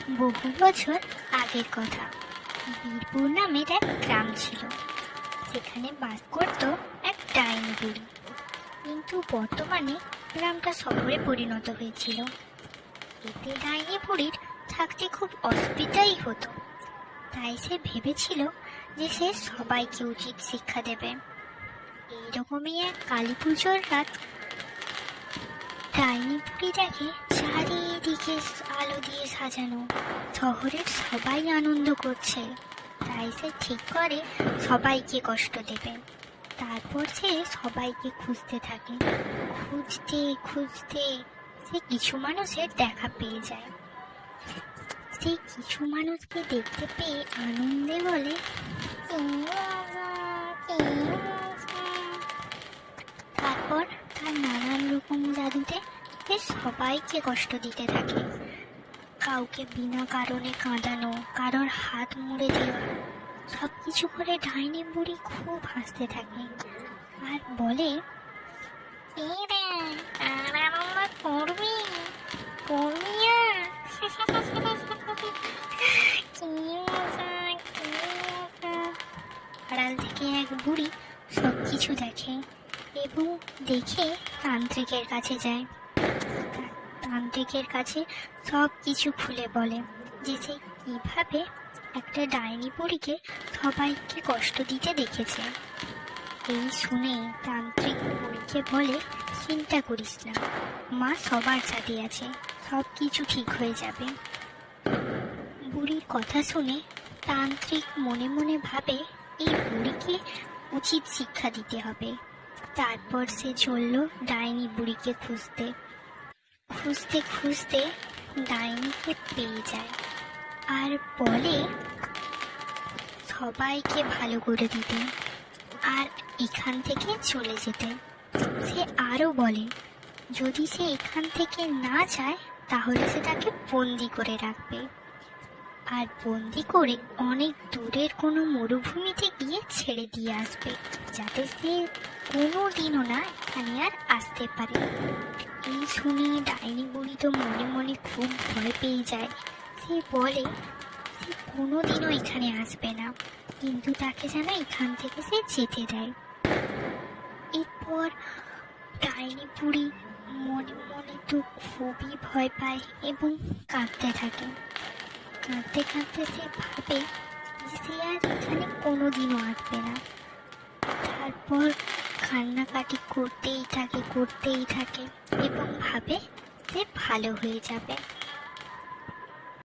বহু বছর আগের কথা। বীরপুর নামের এক গ্রাম ছিল, সেখানে বাস করত এক ডাইনি বুড়ি। কিন্তু বর্তমানে গ্রামটা শহরে পরিণত হয়েছিল। এতে ডাইনি বুড়ির থাকতে খুব অসুবিধাই হতো। তাই সে ভেবেছিল যে সে সবাইকে উচিত শিক্ষা দেবে। এইরকমই এক কালী পুজোর রাত ডাইনি বুড়ি দেখে চারিদিকে আলো দিয়ে সাজানো, শহরের সবাই আনন্দ করছে। তাই সে ঠিক করে সবাইকে কষ্ট দেবে। তারপর সে সবাইকে খুঁজতে থাকে। খুঁজতে খুঁজতে সে কিছু মানুষের দেখা পেয়ে যায়। সে কিছু মানুষকে দেখতে পেয়ে আনন্দে বলে, তারপর তার নানান রকম জাদুতে সে সবাইকে কষ্ট দিতে থাকে। কাউকে বিনা কারণে কাঁদানো, কারোর হাত মুড়ে দেওয়া, সবকিছু করে ডাইনি বুড়ি খুব হাসতে থাকে আর বলে, আড়াল থেকে এক বুড়ি সবকিছু দেখে এবং দেখে তান্ত্রিকের কাছে যায়। তান্ত্রিকের কাছে সব কিছু খুলে বলে যে সে কিভাবে একটা ডাইনি বুড়িকে সবাইকে কষ্ট দিতে দেখেছে। এই শুনে তান্ত্রিক বুড়িকে বলে, চিন্তা করিস না, মা সবার সাথে আছে, সব কিছু ঠিক হয়ে যাবে। বুড়ির কথা শুনে তান্ত্রিক মনে মনে ভাবে এই বুড়িকে উচিত শিক্ষা দিতে হবে। তারপর সে চলল ডাইনি বুড়িকে খুঁজতে। খুঁজতে খুঁজতে ডাইনিকে পেয়ে যায় আর বলে সবাইকে ভালো করে দিতে আর এখান থেকে চলে যেতে। সে আরো বলে যদি সে এখান থেকে না যায় তাহলে সে তাকে বন্দি করে রাখবে, আর বন্দি করে অনেক দূরের কোনো মরুভূমিতে গিয়ে ছেড়ে দিয়ে আসবে, যাতে সে কোনো দিনও না এখানে আর আসতে পারে। এই শুনে ডাইনি বুড়ি তো মনে মনে খুব ভয় পেয়ে যায়। সে বলে সে কোনোদিনও এখানে আসবে না, কিন্তু তাকে যেন এখান থেকে সে যেতে দেয়। এরপর ডাইনি বুড়ি মনে মনে তো খুবই ভয় পায় এবং কাঁদতে থাকে। কাঁদতে কাঁদতে সে ভাবে যে সে আর এখানে কোনোদিনও আসবে না। তারপর কান্নাকাটি করতেই থাকে এবং ভাবে সে ভালো হয়ে যাবে।